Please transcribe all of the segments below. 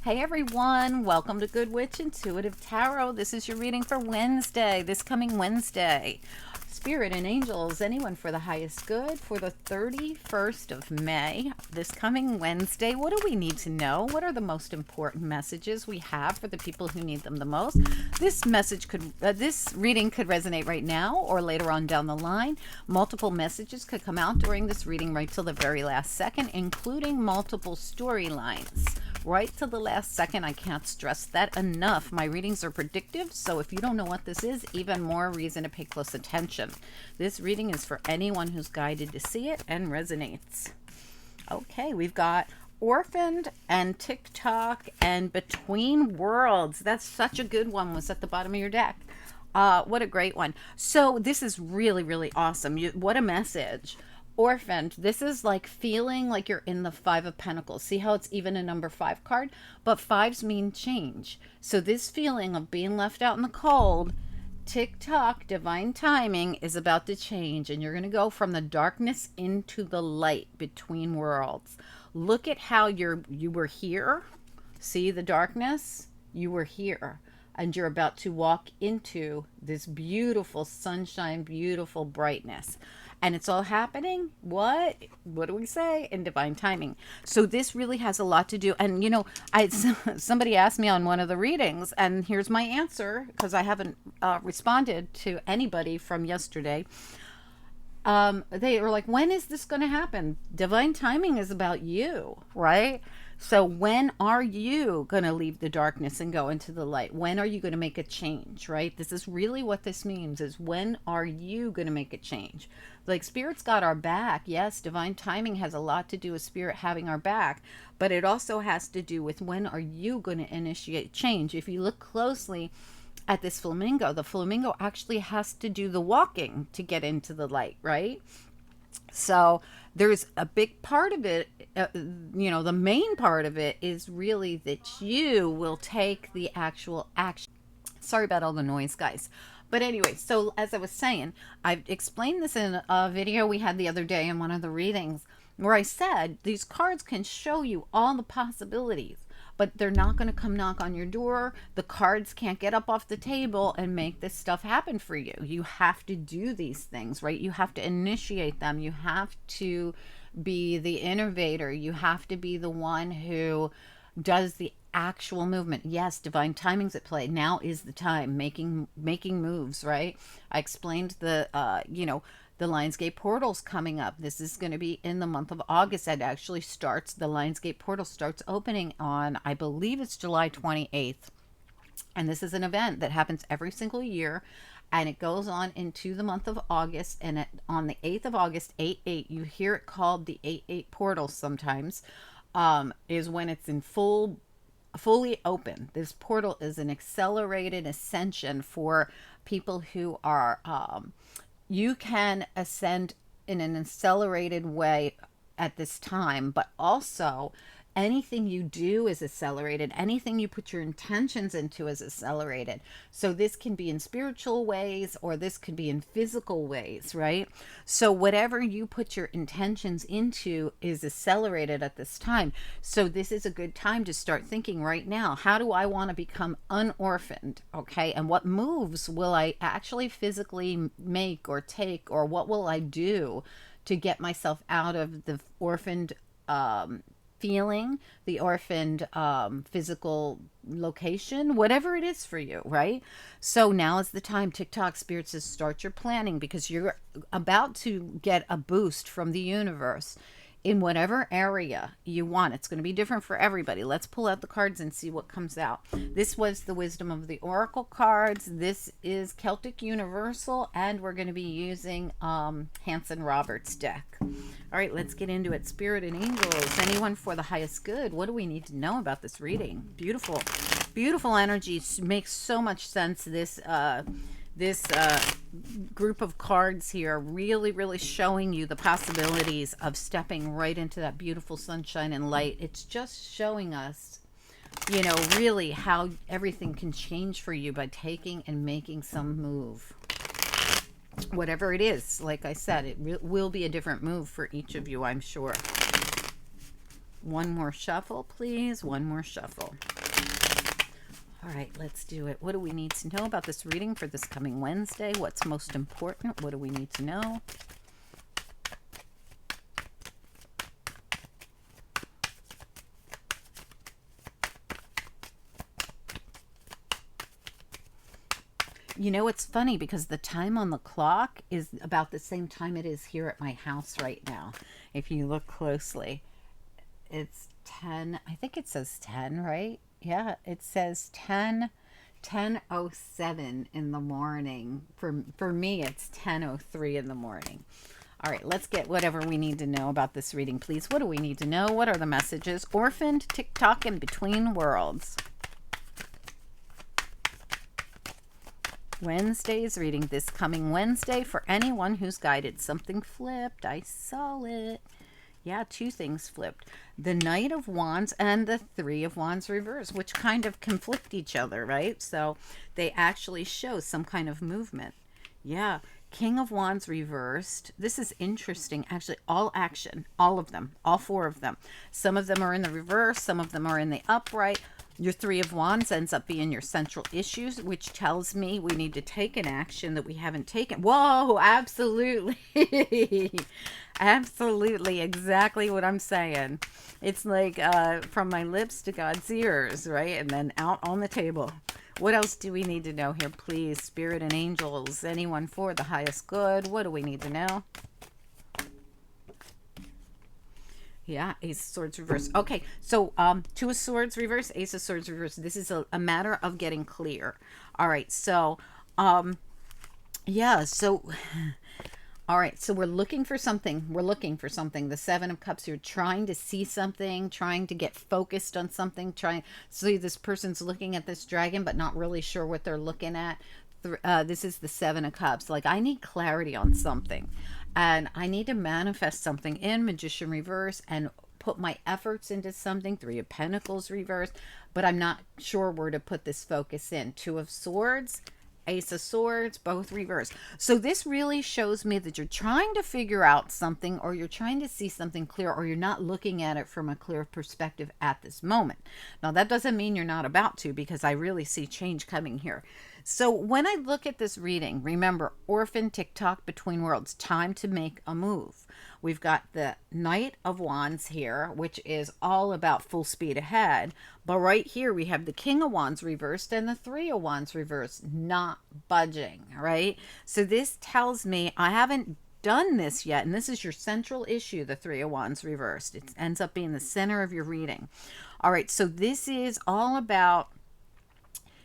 Hey everyone, welcome to Good Witch Intuitive Tarot. This is your reading for Wednesday, this coming Wednesday. Spirit and angels, anyone for the highest good for the 31st of May, this coming Wednesday. What do we need to know? What are the most important messages we have for the people who need them the most? This reading could resonate right now or later on down the line. Multiple messages could come out during this reading right till the very last second, including multiple storylines. Right to the last second. I can't stress that enough. My readings are predictive, so if you don't know what this is, even more reason to pay close attention. This reading is for anyone who's guided to see it and resonates. Okay, we've got Orphaned and TikTok and Between Worlds. That's such a good one. Was at the bottom of your deck. What a great one. So this is really, really awesome. What a message. Orphaned, this is like feeling like you're in the Five of Pentacles. See how it's even a number 5 card? But fives mean change. So this feeling of being left out in the cold, tick-tock, divine timing is about to change. And you're going to go from the darkness into the light, between worlds. Look at how you were here. See the darkness? You were here. And you're about to walk into this beautiful sunshine, beautiful brightness. And it's all happening, what do we say? In divine timing. So this really has a lot to do. And, you know, somebody asked me on one of the readings, and here's my answer, because I haven't responded to anybody from yesterday. They were like, when is this going to happen? Divine timing is about you, right? So when are you going to leave the darkness and go into the light? When are you going to make a change, right? This is really what this means, is when are you going to make a change? Like, Spirit's got our back. Yes, divine timing has a lot to do with Spirit having our back, but it also has to do with when are you going to initiate change. If you look closely at this flamingo, the flamingo actually has to do the walking to get into the light, right? So there's a big part of it, the main part of it is really that you will take the actual action. Sorry about all the noise, guys. But anyway, so as I was saying, I've explained this in a video we had the other day in one of the readings, where I said these cards can show you all the possibilities, but they're not going to come knock on your door. The cards can't get up off the table and make this stuff happen for you. You have to do these things, right? You have to initiate them. You have to be the innovator. You have to be the one who does the actual movement. Yes, divine timing's at play. Now is the time, making moves, right? I explained the Lionsgate portal's coming up. This is going to be in the month of August. It actually starts, the Lionsgate portal starts opening on, I believe it's July 28th. And this is an event that happens every single year, and it goes on into the month of August. And on the 8th of August, 8/8, you hear it called the 8/8 portal sometimes, is when it's in fully open. This portal is an accelerated ascension for people who are, you can ascend in an accelerated way at this time, but also anything you do is accelerated. Anything you put your intentions into is accelerated. So this can be in spiritual ways, or this could be in physical ways, right? So whatever you put your intentions into is accelerated at this time. So this is a good time to start thinking right now, how do I want to become unorphaned? Okay. And what moves will I actually physically make or take, or what will I do to get myself out of the orphaned, feeling, the orphaned physical location, whatever it is for you, right? So now is the time. TikTok Spirit says start your planning, because you're about to get a boost from the universe in whatever area you want. It's going to be different for everybody. Let's pull out the cards and see what comes out. This was the Wisdom of the Oracle cards. This is Celtic Universal, and we're going to be using Hanson Roberts deck. All right, let's get into it. Spirit and angels, anyone for the highest good. What do we need to know about this reading? Beautiful, beautiful energy. Makes so much sense. This group of cards here really, really showing you the possibilities of stepping right into that beautiful sunshine and light. It's just showing us, really how everything can change for you by taking and making some move. Whatever it is, like I said, it will be a different move for each of you, I'm sure. One more shuffle, please. One more shuffle. All right, let's do it. What do we need to know about this reading for this coming Wednesday? What's most important? What do we need to know? You know, it's funny because the time on the clock is about the same time it is here at my house right now. If you look closely, it's 10. I think it says 10, right? Yeah, it says 10:07 in the morning. For me, it's 10:03 in the morning. All right, let's get whatever we need to know about this reading, please. What do we need to know? What are the messages? Orphaned, TikTok, and between worlds. Wednesday's reading this coming Wednesday for anyone who's guided. Something flipped. I saw it. Yeah, two things flipped. The Knight of Wands and the Three of Wands reverse, which kind of conflict each other, right? So they actually show some kind of movement. Yeah. King of Wands reversed. This is interesting. Actually, all action, all of them, all four of them. Some of them are in the reverse. Some of them are in the upright. Your Three of Wands ends up being your central issues, which tells me we need to take an action that we haven't taken. Whoa, absolutely. Absolutely, exactly what I'm saying. It's like from my lips to God's ears, right? And then out on the table. What else do we need to know here, please? Spirit and angels, anyone for the highest good? What do we need to know? Yeah, Ace of Swords reverse. Okay, so Two of Swords reverse, Ace of Swords reverse. This is a matter of getting clear. All right, so yeah, so all right, so we're looking for something. We're looking for something. The Seven of Cups, you're trying to see something, trying to get focused on something, trying. So this person's looking at this dragon, but not really sure what they're looking at. This is the Seven of Cups. Like, I need clarity on something. And I need to manifest something in Magician reverse and put my efforts into something. Three of Pentacles reverse. But I'm not sure where to put this focus in. Two of Swords, Ace of Swords, both reverse. So this really shows me that you're trying to figure out something, or you're trying to see something clear, or you're not looking at it from a clear perspective at this moment. Now, that doesn't mean you're not about to, because I really see change coming here. So when I look at this reading, remember, orphan, TikTok, between worlds, time to make a move. We've got the Knight of Wands here, which is all about full speed ahead. But right here, we have the King of Wands reversed and the Three of Wands reversed, not budging, right? So this tells me I haven't done this yet. And this is your central issue, the Three of Wands reversed. It ends up being the center of your reading. All right, so this is all about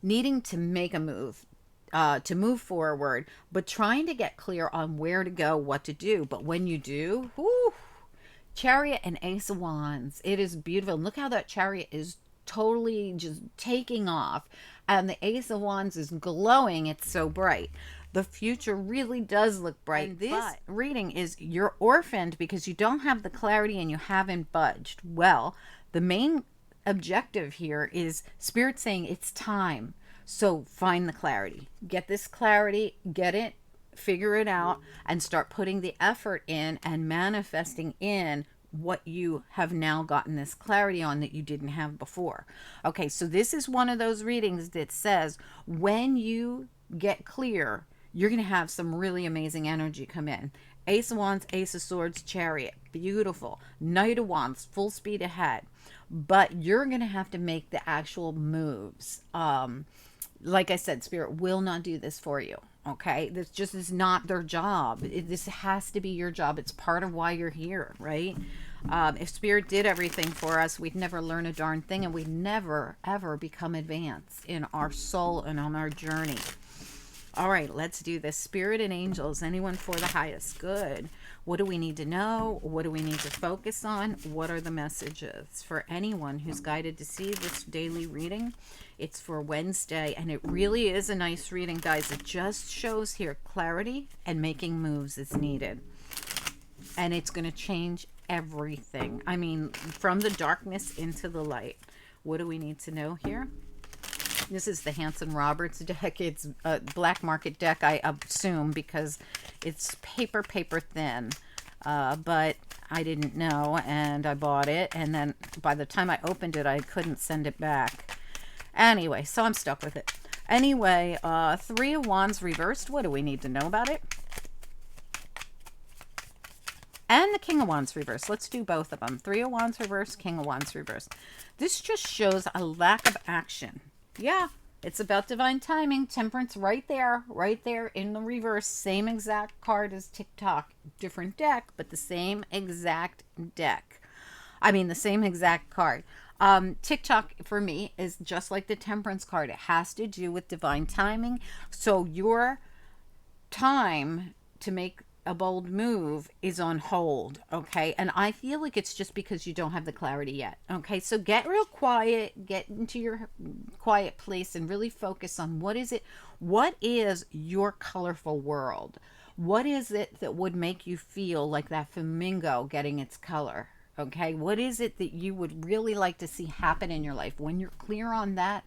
needing to make a move, to move forward, but trying to get clear on where to go, what to do. But when you do, whoo, Chariot and Ace of Wands, it is beautiful. And look how that Chariot is totally just taking off. And the Ace of Wands is glowing. It's so bright. The future really does look bright. And this reading is you're orphaned because you don't have the clarity and you haven't budged. Well, the main objective here is Spirit saying it's time. So find the clarity. Get this clarity, get it, figure it out, and start putting the effort in and manifesting in what you have now gotten this clarity on that you didn't have before. Okay, so this is one of those readings that says when you get clear, you're going to have some really amazing energy come in. Ace of Wands, Ace of Swords, Chariot, beautiful. Knight of Wands, full speed ahead. But you're going to have to make the actual moves. Like I said, Spirit will not do this for you. Okay, this just is not their job. This has to be your job. It's part of why you're here, right? If Spirit did everything for us, we'd never learn a darn thing, and we'd never, ever become advanced in our soul and on our journey. All right, let's do this. Spirit and angels, anyone for the highest good. What do we need to know? What do we need to focus on? What are the messages for anyone who's guided to see this daily reading? It's for Wednesday, and it really is a nice reading, guys. It just shows here clarity and making moves is needed. And it's going to change everything. I mean, from the darkness into the light. What do we need to know here? This is the Hanson Roberts deck. It's a black market deck, I assume, because it's paper thin. But I didn't know, and I bought it, and then by the time I opened it, I couldn't send it back. Anyway, so I'm stuck with it. Anyway, Three of Wands reversed. What do we need to know about it? And the King of Wands reversed. Let's do both of them. Three of Wands reversed, King of Wands reversed. This just shows a lack of action. Yeah, it's about divine timing. Temperance right there in the reverse. Same exact card as TikTok. Different deck, but the same exact deck. I mean, the same exact card. TikTok for me is just like the Temperance card. It has to do with divine timing. So your time to make a bold move is on hold, okay? And I feel like it's just because you don't have the clarity yet, okay? So get real quiet, get into your quiet place and really focus on what is your colorful world? What is it that would make you feel like that flamingo getting its color? Okay, what is it that you would really like to see happen in your life? When you're clear on that,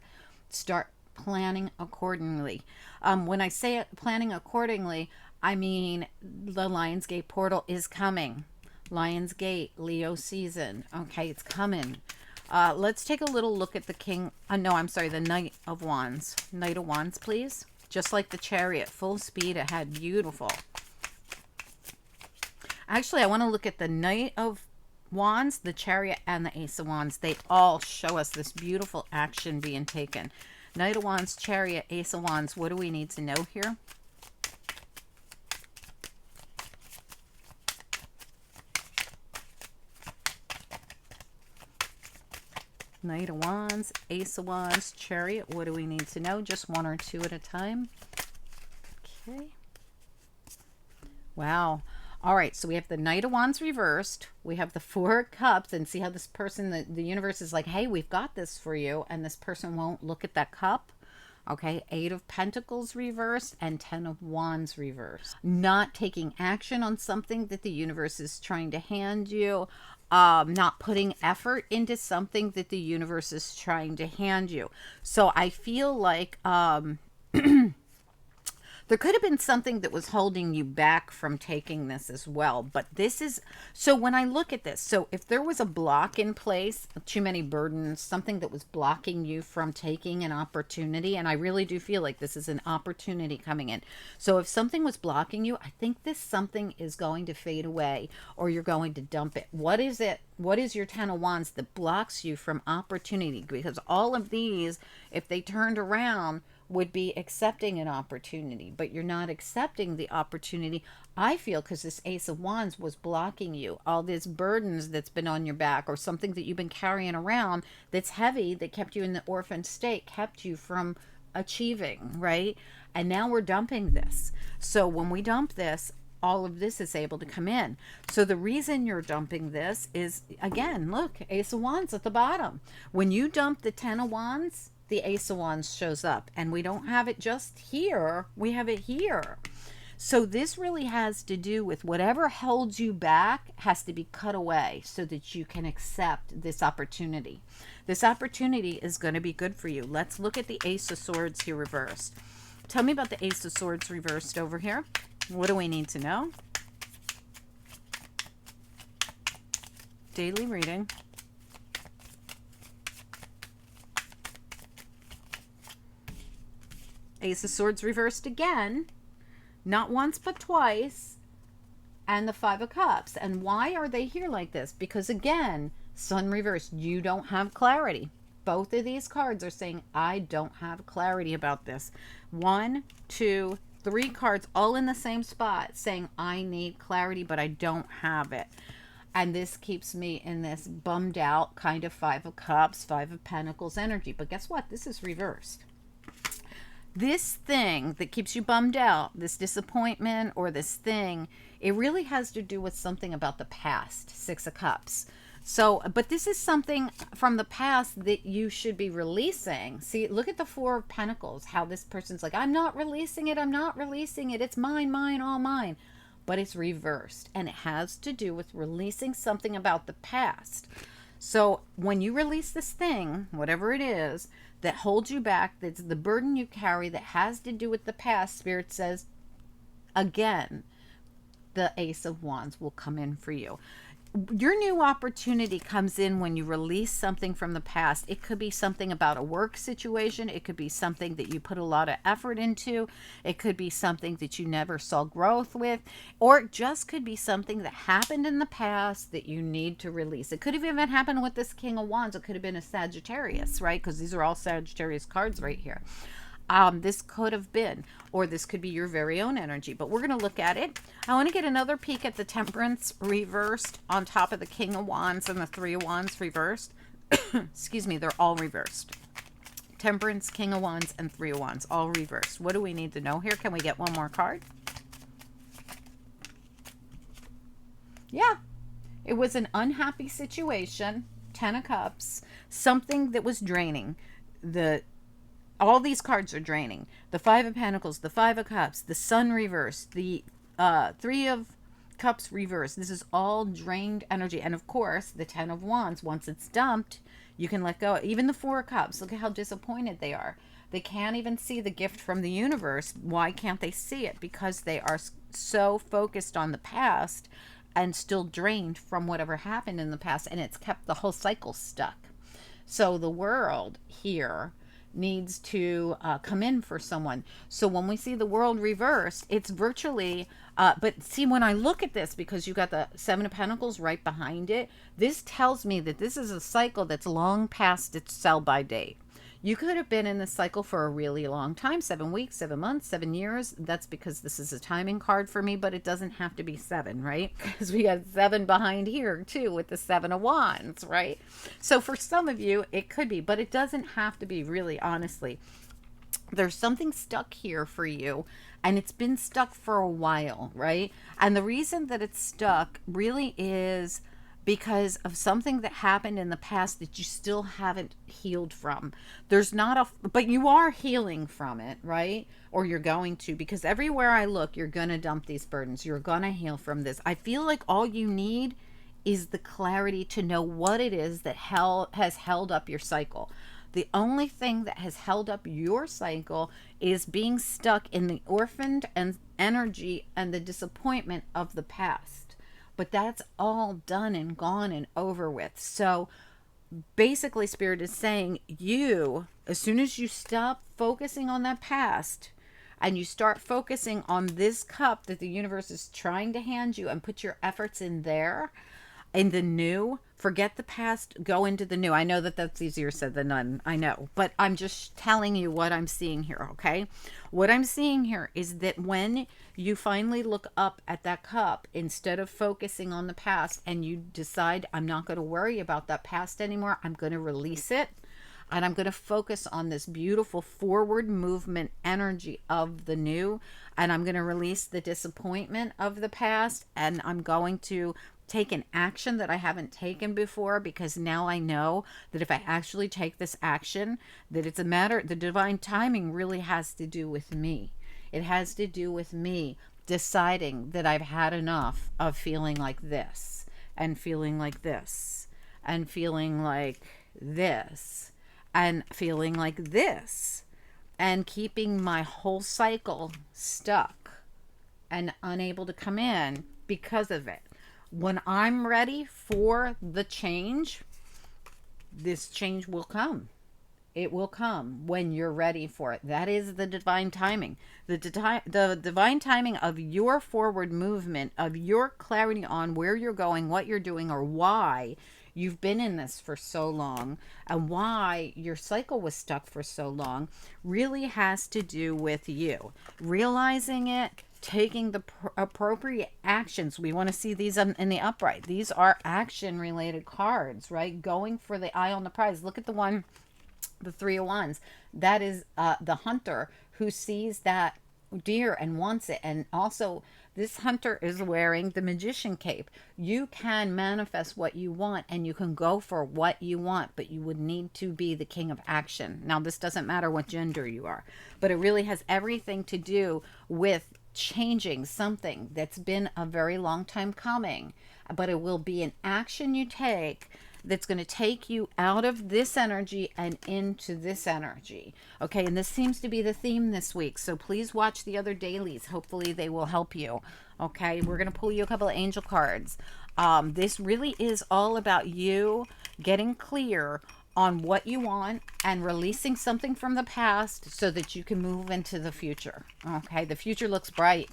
start planning accordingly. When I say planning accordingly, I mean the Lionsgate portal is coming. Lionsgate, Leo season. Okay, it's coming. Let's take a little look at the the Knight of Wands. Knight of Wands, please. Just like the Chariot, full speed ahead. Beautiful. Actually, I want to look at the Knight of Wands, the Chariot, and the Ace of Wands. They all show us this beautiful action being taken. Knight of Wands, Chariot, Ace of Wands. What do we need to know here? Knight of Wands, Ace of Wands, Chariot. What do we need to know? Just one or two at a time. Okay. Wow. All right, so we have the Knight of Wands reversed. We have the Four of Cups, and see how this person, the universe is like, hey, we've got this for you, and this person won't look at that cup. Okay, Eight of Pentacles reversed and 10 of Wands reversed. Not taking action on something that the universe is trying to hand you. Not putting effort into something that the universe is trying to hand you. So I feel like there could have been something that was holding you back from taking this as well. But this is, so when I look at this, so if there was a block in place, too many burdens, something that was blocking you from taking an opportunity, and I really do feel like this is an opportunity coming in. So if something was blocking you, I think this something is going to fade away, or you're going to dump it. What is it? What is your 10 of Wands that blocks you from opportunity? Because all of these, if they turned around, would be accepting an opportunity, but you're not accepting the opportunity, I feel, because this Ace of Wands was blocking you. All these burdens that's been on your back, or something that you've been carrying around that's heavy, that kept you in the orphan state, kept you from achieving, right? And now we're dumping this. So when we dump this, all of this is able to come in. So the reason you're dumping this is, again, look, Ace of Wands at the bottom. When you dump the 10 of Wands, the Ace of Wands shows up, and we don't have it just here, we have it here. So this really has to do with whatever holds you back has to be cut away so that you can accept this opportunity. This opportunity is going to be good for you. Let's look at the Ace of Swords here reversed. Tell me about the Ace of Swords reversed over here. What do we need to know? Daily reading. Ace of Swords reversed again, not once but twice, and the Five of Cups. And why are they here like this? Because again, Sun reversed, you don't have clarity. Both of these cards are saying, I don't have clarity about this. 1, 2, 3 cards all in the same spot saying, I need clarity, but I don't have it. And this keeps me in this bummed out kind of Five of Cups, Five of Pentacles energy. But guess what? This is reversed. This thing that keeps you bummed out, this disappointment or this thing, it really has to do with something about the past, Six of Cups. So, but this is something from the past that you should be releasing. See, look at the Four of Pentacles, how this person's like, I'm not releasing it, I'm not releasing it, it's mine, mine, all mine. But it's reversed, and it has to do with releasing something about the past. So when you release this thing, whatever it is, that holds you back, that's the burden you carry that has to do with the past, Spirit says, again, the Ace of Wands will come in for you. your new opportunity comes in when you release something from the past. It could be something about a work situation. It could be something that you put a lot of effort into. It could be something that you never saw growth with, or it just could be something that happened in the past that you need to release. It could have even happened with this King of Wands. It could have been a Sagittarius, right? Because these are all Sagittarius cards right here. This could have been, or this could be your very own energy, but we're going to look at it. I want to get another peek at the Temperance reversed on top of the King of Wands and the Three of Wands reversed. Excuse me, they're all reversed. Temperance, King of Wands, and Three of Wands, all reversed. What do we need to know here? Can we get one more card? Yeah, it was an unhappy situation. 10 of Cups, something that was draining. All these cards are draining. The Five of Pentacles, the Five of Cups, the Sun reversed, the Three of Cups reversed. This is all drained energy. And of course, the 10 of Wands, once it's dumped, you can let go. Even the Four of Cups, look at how disappointed they are. They can't even see the gift from the universe. Why can't they see it? Because they are so focused on the past and still drained from whatever happened in the past. And it's kept the whole cycle stuck. So the world here needs to come in for someone. So when we see the world reversed, it's virtually, but see, when I look at this, because you got the Seven of Pentacles right behind it, this tells me that this is a cycle that's long past its sell-by date. You could have been in this cycle for a really long time, 7 weeks, 7 months, 7 years. That's because this is a timing card for me, but it doesn't have to be 7, right? Because we got 7 behind here too with the 7 of Wands, right? So for some of you, it could be, but it doesn't have to be, really, honestly. There's something stuck here for you, and it's been stuck for a while, right? And the reason that it's stuck really is because of something that happened in the past that you still haven't healed from. But you are healing from it, right? Or you're going to, because everywhere I look, you're going to dump these burdens. You're going to heal from this. I feel like all you need is the clarity to know what it is that has held up your cycle. The only thing that has held up your cycle is being stuck in the orphaned and energy and the disappointment of the past. But that's all done and gone and over with. So basically, Spirit is saying, as soon as you stop focusing on that past and you start focusing on this cup that the universe is trying to hand you and put your efforts in there, in the new, forget the past, go into the new. I know that that's easier said than done. I know, but I'm just telling you what I'm seeing here, okay? What I'm seeing here is that when you finally look up at that cup, instead of focusing on the past, and you decide, I'm not going to worry about that past anymore, I'm going to release it, and I'm going to focus on this beautiful forward movement energy of the new, and I'm going to release the disappointment of the past, and I'm going to take an action that I haven't taken before, because now I know that if I actually take this action, that it's a matter, the divine timing really has to do with me. It has to do with me deciding that I've had enough of feeling like this and feeling like this and feeling like this and feeling like this and keeping my whole cycle stuck and unable to come in because of it. When I'm ready for the change, this change will come. It will come when you're ready for it. That is the divine timing. The divine timing of your forward movement, of your clarity on where you're going, what you're doing, or why you've been in this for so long, and why your cycle was stuck for so long, really has to do with you. Realizing it, taking the appropriate actions. We want to see these in the upright. These are action-related cards, right? Going for the eye on the prize. Look at the one, the Three of Wands. That is the hunter who sees that deer and wants it. And also, this hunter is wearing the magician cape. You can manifest what you want, and you can go for what you want, but you would need to be the king of action. Now, this doesn't matter what gender you are, but it really has everything to do with changing something that's been a very long time coming. But it will be an action you take that's going to take you out of this energy and into this energy. Okay, and this seems to be the theme this week. So please watch the other dailies. Hopefully they will help you. Okay, we're going to pull you a couple of angel cards. This really is all about you getting clear on what you want and releasing something from the past so that you can move into the future. Okay, the future looks bright.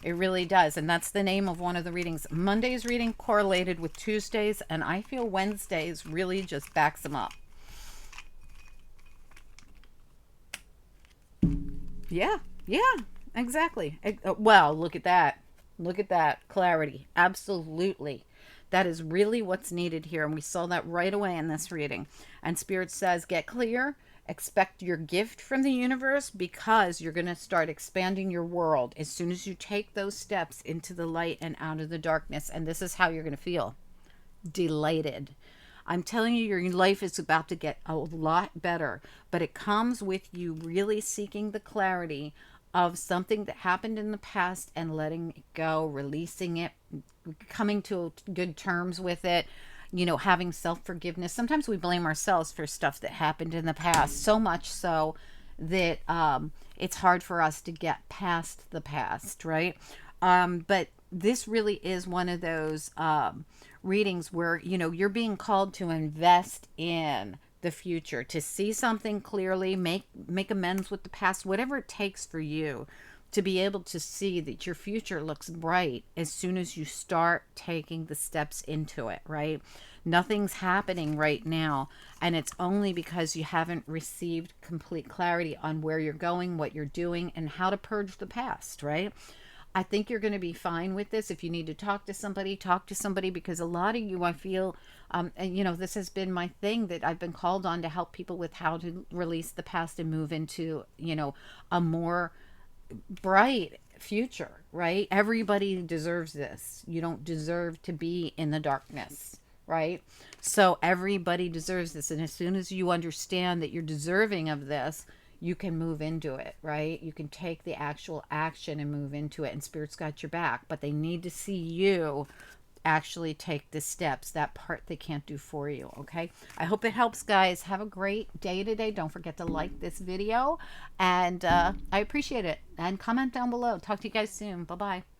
It really does. And that's the name of one of the readings. Monday's reading correlated with Tuesdays, and I feel Wednesday's really just backs them up. Yeah, yeah, exactly. Well, look at that. Look at that clarity. Absolutely. That is really what's needed here. And we saw that right away in this reading. And Spirit says, get clear, expect your gift from the universe because you're going to start expanding your world as soon as you take those steps into the light and out of the darkness. And this is how you're going to feel delighted. I'm telling you, your life is about to get a lot better, but it comes with you really seeking the clarity of something that happened in the past and letting it go, releasing it, coming to good terms with it, having self-forgiveness. Sometimes we blame ourselves for stuff that happened in the past, so much so that it's hard for us to get past the past, right? But this really is one of those readings where you're being called to invest in the future, to see something clearly, make amends with the past, whatever it takes for you to be able to see that your future looks bright as soon as you start taking the steps into it, right? Nothing's happening right now, and it's only because you haven't received complete clarity on where you're going, what you're doing, and how to purge the past, right? I think you're going to be fine with this. If you need to talk to somebody, because a lot of you, I feel, and this has been my thing that I've been called on to help people with how to release the past and move into, a more bright future, right? Everybody deserves this. You don't deserve to be in the darkness, right? So everybody deserves this. And as soon as you understand that you're deserving of this, you can move into it, right? You can take the actual action and move into it, and Spirit's got your back, but they need to see you actually take the steps, that part they can't do for you. Okay, I hope it helps, guys. Have a great day today. Don't forget to like this video, and I appreciate it, and comment down below. Talk to you guys soon. Bye bye.